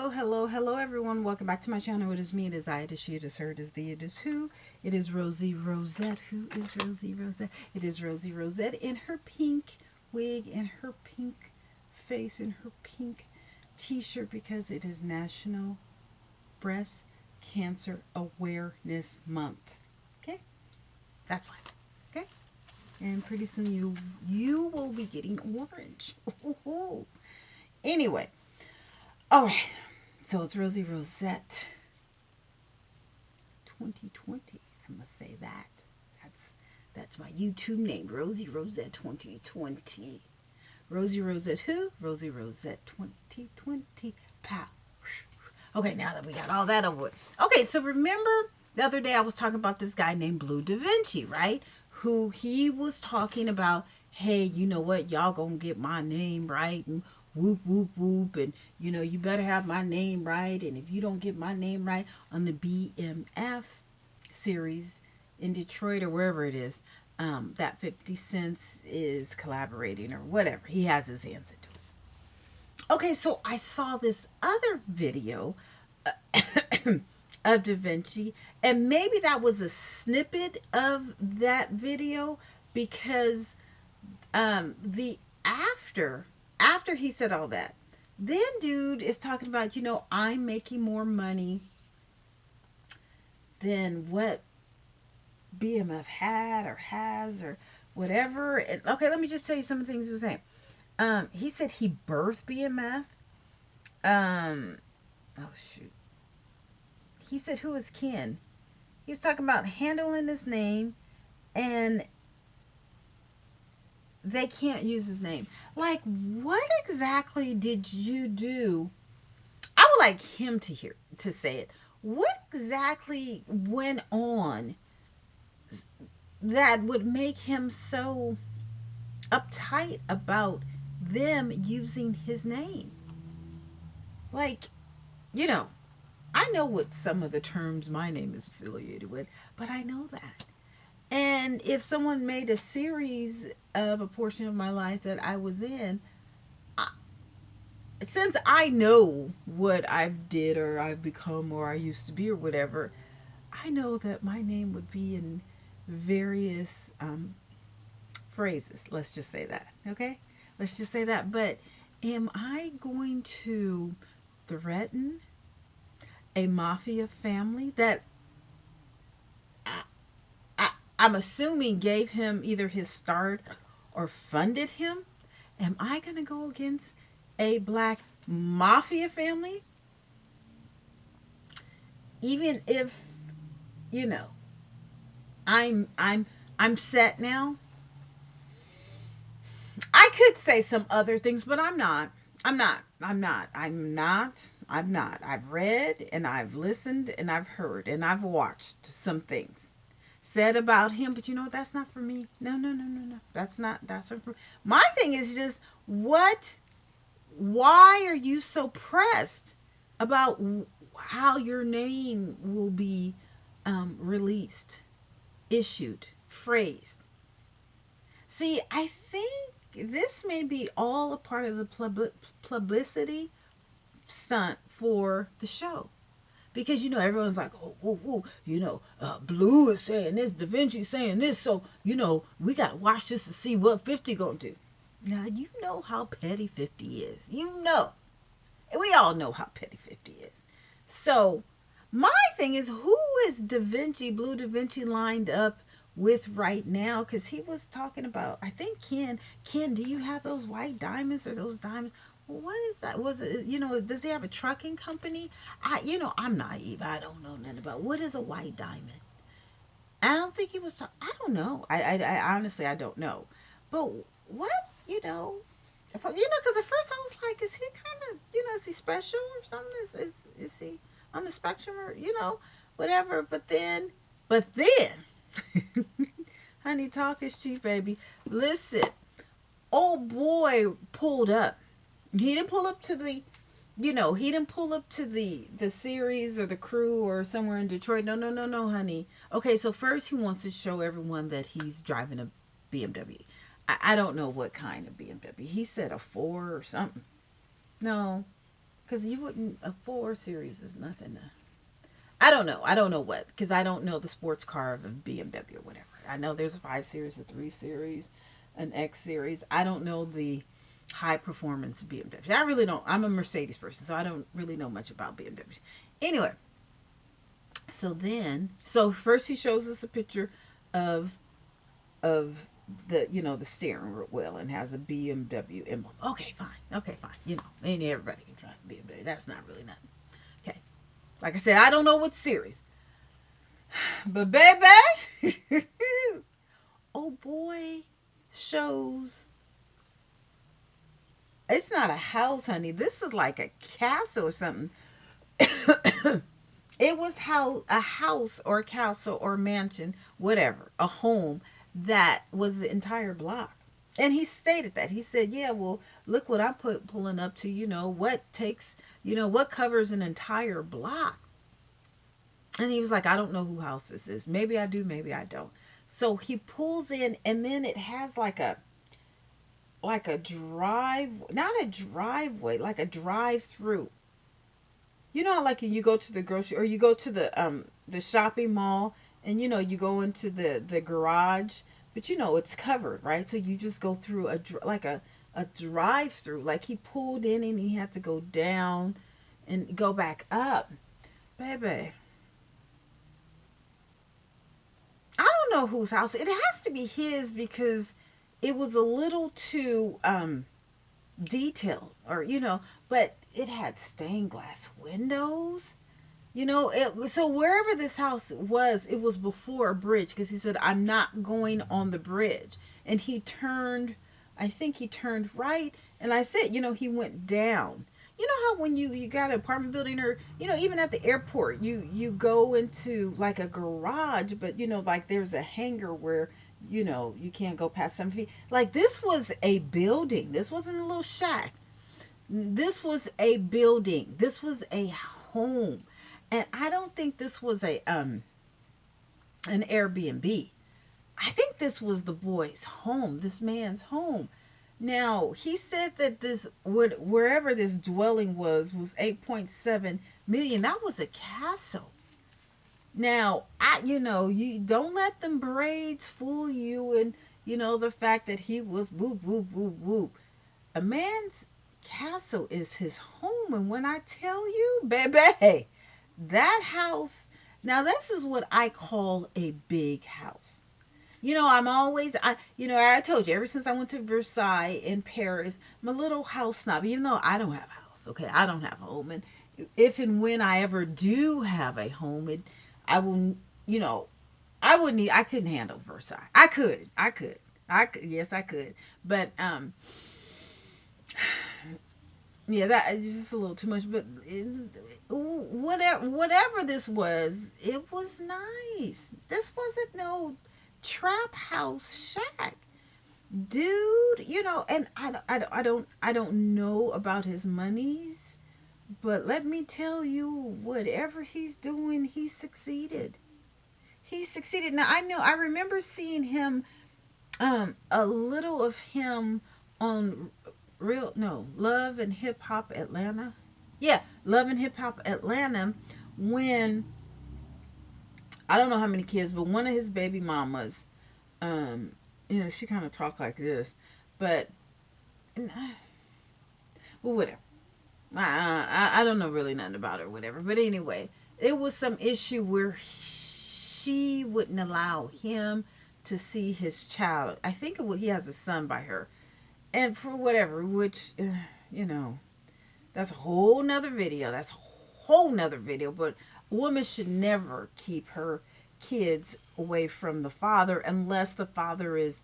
Hello, everyone. Welcome back to my channel. It is me, it is I, it is she, it is her, it is thee, it is who. It is Rosie Rosette. Who is Rosie Rosette? It is Rosie Rosette in her pink wig, in her pink face, in her pink t-shirt because it is National Breast Cancer Awareness Month. Okay? That's why. Okay? And pretty soon you will be getting orange. Anyway, all right. So it's Rosie Rosette 2020. I must say that. That's my YouTube name, Rosie Rosette 2020. Rosie Rosette who? Rosie Rosette 2020. Pow. Okay, now that we got all that over with. Okay, so remember the other day I was talking about this guy named Bleu DaVinci, right? Who he was talking about, hey, you know what? Y'all gonna get my name right and whoop, whoop, whoop. And, you better have my name right. And if you don't get my name right on the BMF series in Detroit or wherever it is, that 50 Cent is collaborating or whatever. He has his hands into it. Okay, so I saw this other video of Da Vinci, and maybe that was a snippet of that video because the after he said all that, then dude is talking about, I'm making more money than what BMF had or has or whatever. And, okay, let me just tell you some of the things he was saying. He said he birthed BMF. Oh shoot. He said who is Ken? He was talking about handling his name and they can't use his name. Like, what exactly did you do? I would like him to say it. What exactly went on that would make him so uptight about them using his name? Like, I know what some of the terms my name is affiliated with, but I know that. And if someone made a series of a portion of my life that I was in, since I know what I've did or I've become or I used to be or whatever, I know that my name would be in various phrases. Let's just say that, okay? Let's just say that. But am I going to threaten a mafia family that I'm assuming gave him either his start or funded him? Am I going to go against a black mafia family? Even if, you know, I'm I'm I'm set now. I could say some other things, but I'm not. I'm not. I've read and I've listened and I've heard and I've watched some things said about him, but that's not for me. No, no, no, no, no. That's not for my thing is just what why are you so pressed about how your name will be released, issued, phrased? See, I think this may be all a part of the publicity stunt for the show. Because everyone's like, oh, whoa, whoa, Blue is saying this, Da Vinci saying this, so we gotta watch this to see what 50 gonna do. Now you know how petty 50 is. We all know how petty 50 is. So my thing is, who is Blue Da Vinci lined up with right now? Because he was talking about, I think Ken, do you have those white diamonds or those diamonds? What is that? Was it, does he have a trucking company? I'm naive. I don't know nothing about what is a white diamond. I don't think he was talking. I don't know. I honestly, I don't know. But what, because at first I was like, is he kind of, is he special or something? Is he on the spectrum or, whatever? But then, honey, talk is cheap, baby. Listen, old boy pulled up. He didn't pull up to the series or the crew or somewhere in Detroit. No, no, no, no, honey. Okay, so first he wants to show everyone that he's driving a BMW. I don't know what kind of BMW. He said a 4 or something. No, Because you wouldn't, a 4 series is nothing to, I don't know. I don't know what, because I don't know the sports car of a BMW or whatever. I know there's a 5 series, a 3 series, an X series. I don't know the high performance BMW. I really don't. I'm a Mercedes person, so I don't really know much about BMWs. Anyway, so first he shows us a picture of of the steering wheel and has a BMW emblem. Okay, fine. Okay, fine. Ain't everybody can drive a BMW. That's not really nothing. Okay. Like I said, I don't know what series. But baby, oh boy, shows. It's not a house, honey. This is like a castle or something. It was how a house or a castle or mansion, whatever, a home that was the entire block. And he stated that. He said, "Yeah, well, look what I'm pulling up to. What covers an entire block." And he was like, "I don't know who house this is. Maybe I do, maybe I don't." So he pulls in, and then it has like a drive, not a driveway, like a drive through. You know how like you go to the grocery or you go to the shopping mall, and you go into the garage, but it's covered, right? So you just go through a drive through. Like he pulled in and he had to go down and go back up. Baby, I don't know whose house. It has to be his because it was a little too detailed, or but it had stained glass windows. So wherever this house was, it was before a bridge, because he said, "I'm not going on the bridge." And he turned, I think he turned right. And I said, he went down. You know how when you got an apartment building, or even at the airport, you go into like a garage, but like there's a hangar where you can't go past 7 feet. Like this was a building. This wasn't a little shack. This was a building. This was a home. And I don't think this was an Airbnb. I think this was the boy's home, this man's home. Now, he said that wherever this dwelling was 8.7 million. That was a castle. Now, you don't let them braids fool you, and the fact that he was whoop whoop whoop whoop. A man's castle is his home, and when I tell you, baby, that house. Now, this is what I call a big house. I'm always, I told you, ever since I went to Versailles in Paris, I'm a little house snob, even though I don't have a house, okay? I don't have a home. And if and when I ever do have a home, I will, I couldn't handle Versailles. I could, yes, I could. But, yeah, that is just a little too much. But whatever this was, it was nice. This wasn't no trap house shack, dude. And I don't know about his monies, but let me tell you, whatever he's doing, he succeeded. He succeeded. Now I remember seeing him, a little of him on real no Love and Hip Hop Atlanta. Yeah, Love and Hip Hop Atlanta, when I don't know how many kids, but one of his baby mamas, she kind of talked like this, but well, whatever. I don't know really nothing about her, whatever. But anyway, it was some issue where she wouldn't allow him to see his child. I think he has a son by her, and for whatever, which that's a whole nother video. That's a whole nother video. But a woman should never keep her kids away from the father unless the father is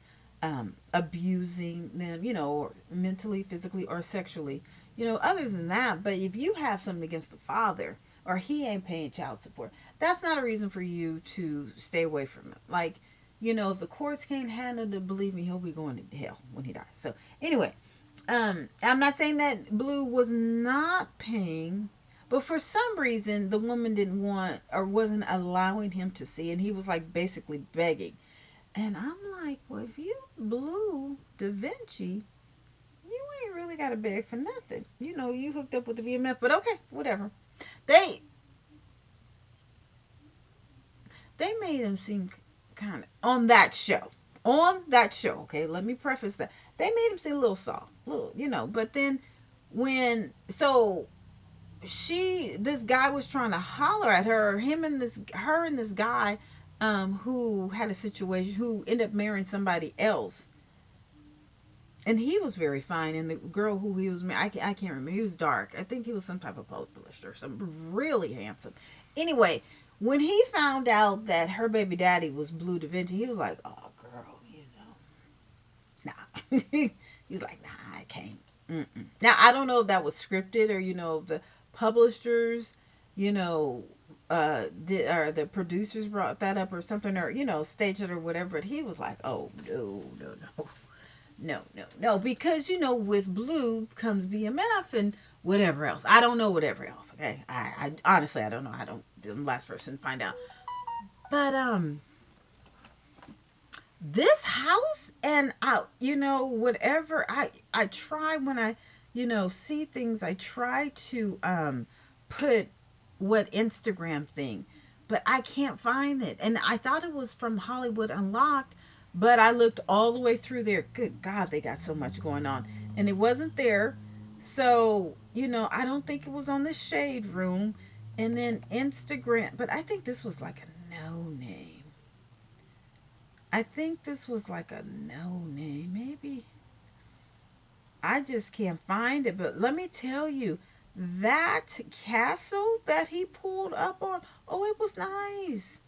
abusing them, or mentally, physically, or sexually. Other than that, but if you have something against the father, or he ain't paying child support, that's not a reason for you to stay away from him. Like, if the courts can't handle it, believe me, he'll be going to hell when he dies. So anyway, I'm not saying that Blue was not paying, but for some reason the woman didn't want or wasn't allowing him to see, and he was like basically begging. And I'm like, well, if you Bleu DaVinci, you ain't really got to beg for nothing. You know, you hooked up with the BMF, but okay, whatever. They they made him seem kind of on that show. On that show, okay. Let me preface that they made him seem a little soft, little, you know. But then when this guy was trying to holler at her, her and this guy, who had a situation, who ended up marrying somebody else, and he was very fine, and the girl who he was married, I can't remember, he was dark, I think he was some type of publisher, some really handsome. Anyway, when he found out that her baby daddy was Bleu DaVinci, he was like, oh girl, nah. He's like, nah, I can't. Mm-mm. Now I don't know if that was scripted, or the publishers, you know, did, or the producers brought that up or something, or staged it or whatever. But he was like, oh no, no, no, no, no, no, because with Blue comes BMF and whatever else. I don't know whatever else. Okay, I honestly I don't know. I don't. I'm the last person to find out. But this house, and whatever I try when I see things, I try to put what Instagram thing, but I can't find it, and I thought it was from Hollywood Unlocked, but I looked all the way through there. Good God, they got so much going on, and it wasn't there. So I don't think it was on the shade room. And then Instagram, but I think this was like a no name. I think this was like a no name. Maybe I just can't find it. But let me tell you, that castle that he pulled up on, oh, it was nice.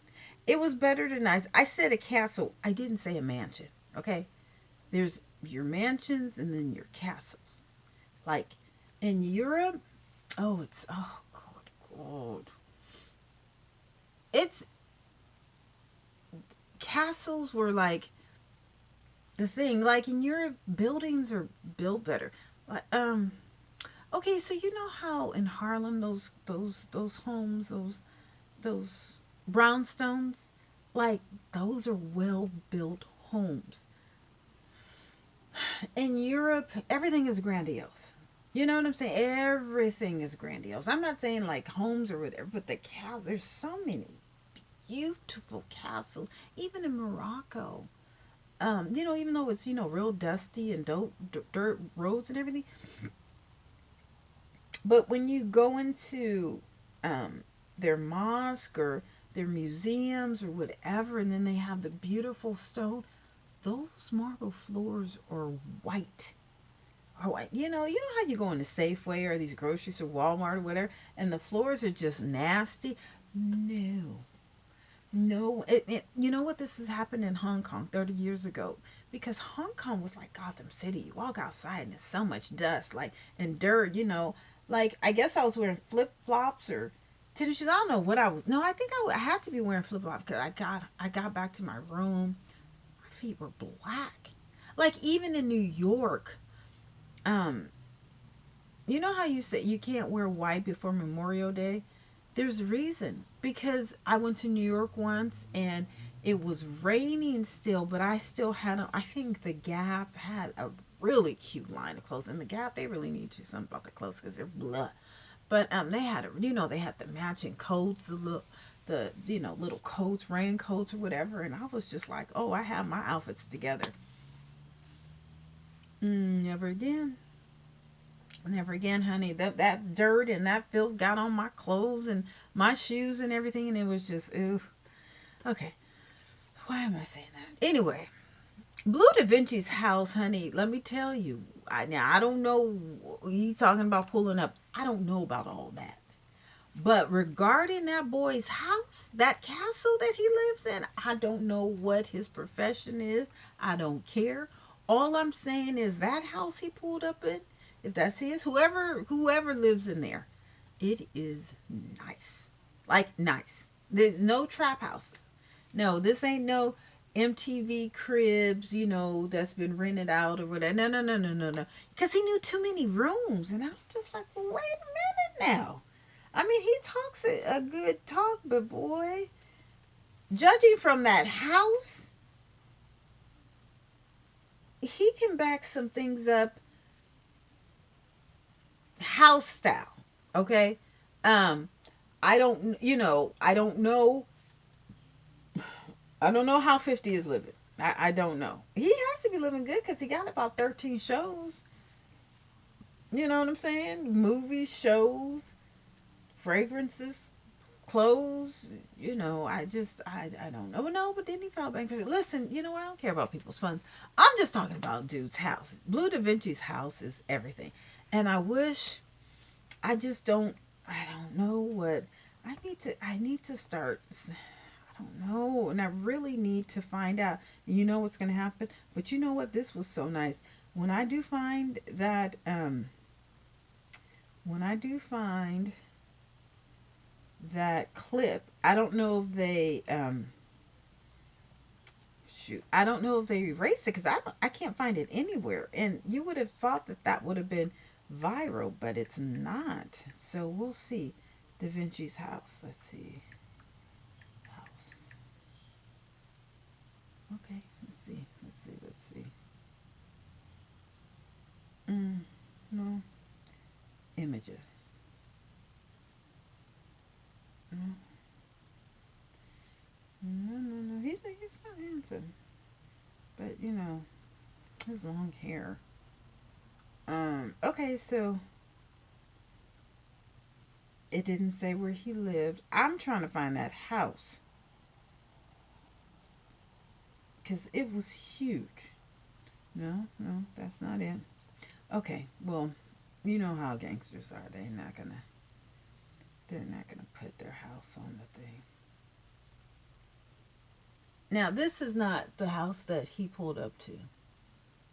It was better than nice. I said a castle. I didn't say a mansion. Okay? There's your mansions and then your castles. Like in Europe, oh, God. It's castles were like the thing. Like in Europe, buildings are built better. Like okay, so you know how in Harlem those homes, those brownstones, like those are well built homes. In Europe, everything is grandiose. You know what I'm saying? Everything is grandiose. I'm not saying like homes or whatever, but the castles, there's so many beautiful castles, even in Morocco. Even though it's real dusty and dirt roads and everything, but when you go into their mosque or their museums or whatever, and then they have the beautiful stone, those marble floors are white. Or white. You know how you go into Safeway or these groceries or Walmart or whatever, and the floors are just nasty. No, no, you know what? This has happened in Hong Kong 30 years ago, because Hong Kong was like Gotham City. You walk outside and there's so much dust, like, and dirt. Like I guess I was wearing flip flops or tennis shoes. I don't know what I was. No, I think I had to be wearing flip flops because I got back to my room. My feet were black. Like even in New York, um, you know how you say you can't wear white before Memorial Day? There's a reason. Because I went to New York once and it was raining still, but I still had I think the Gap had a really cute line of clothes. And the Gap, they really need to do something about the clothes because they're blah. But they had they had the matching coats, the little coats, raincoats or whatever, and I was just like, oh, I have my outfits together. Never again. Never again, honey. That dirt and that filth got on my clothes and my shoes and everything, and it was just ooh. Okay, why am I saying that? Anyway, Blue Da Vinci's house, honey. Let me tell you. I don't know. He's talking about pulling up. I don't know about all that. But regarding that boy's house, that castle that he lives in, I don't know what his profession is. I don't care. All I'm saying is that house he pulled up in, if that's his, whoever lives in there, it is nice. Like nice. There's no trap houses. No, this ain't no MTV cribs, that's been rented out or whatever. No, no, no, no, no, no. Because he knew too many rooms. And I'm just like, well, wait a minute now. I mean, he talks a good talk, but boy, judging from that house, he can back some things up house style. Okay. Um, I don't, I don't know. I don't know how 50 is living. I don't know. He has to be living good because he got about 13 shows. You know what I'm saying? Movies, shows, fragrances, clothes. I don't know. No, but then he filed bankruptcy. Listen, I don't care about people's funds. I'm just talking about dude's house. Bleu DaVinci's house is everything. And I just don't, I don't know what, I need to start, I don't know. And I really need to find out. You know what's going to happen? But you know what? This was so nice. When I do find that, when I do find that clip, I don't know if they, shoot, I don't know if they erased it because I can't find it anywhere. And you would have thought that that would have been viral, but it's not. So we'll see. Da Vinci's house. Let's see. House. Okay. Let's see. Let's see. Let's see. No. Images. No. No. No. No. He's not handsome, but his long hair. Okay. So it didn't say where he lived. I'm trying to find that house because it was huge. No. No. That's not it. Okay. Well, you know how gangsters are. They're not gonna put their house on the thing. Now, this is not the house that he pulled up to.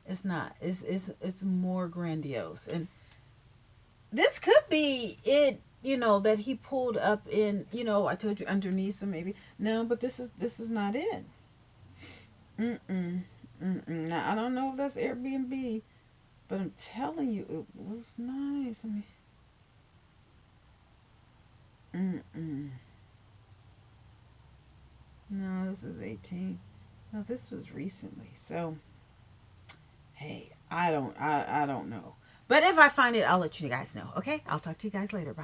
It's not. It's more grandiose. And this could be it, that he pulled up in, I told you underneath, so maybe. No, but this is not it. Mm-mm. Mm-mm. Now, I don't know if that's Airbnb, but I'm telling you, it was nice. Mm-mm. No, this is 18. No, this was recently. So, hey, I don't know. But if I find it, I'll let you guys know. Okay? I'll talk to you guys later. Bye.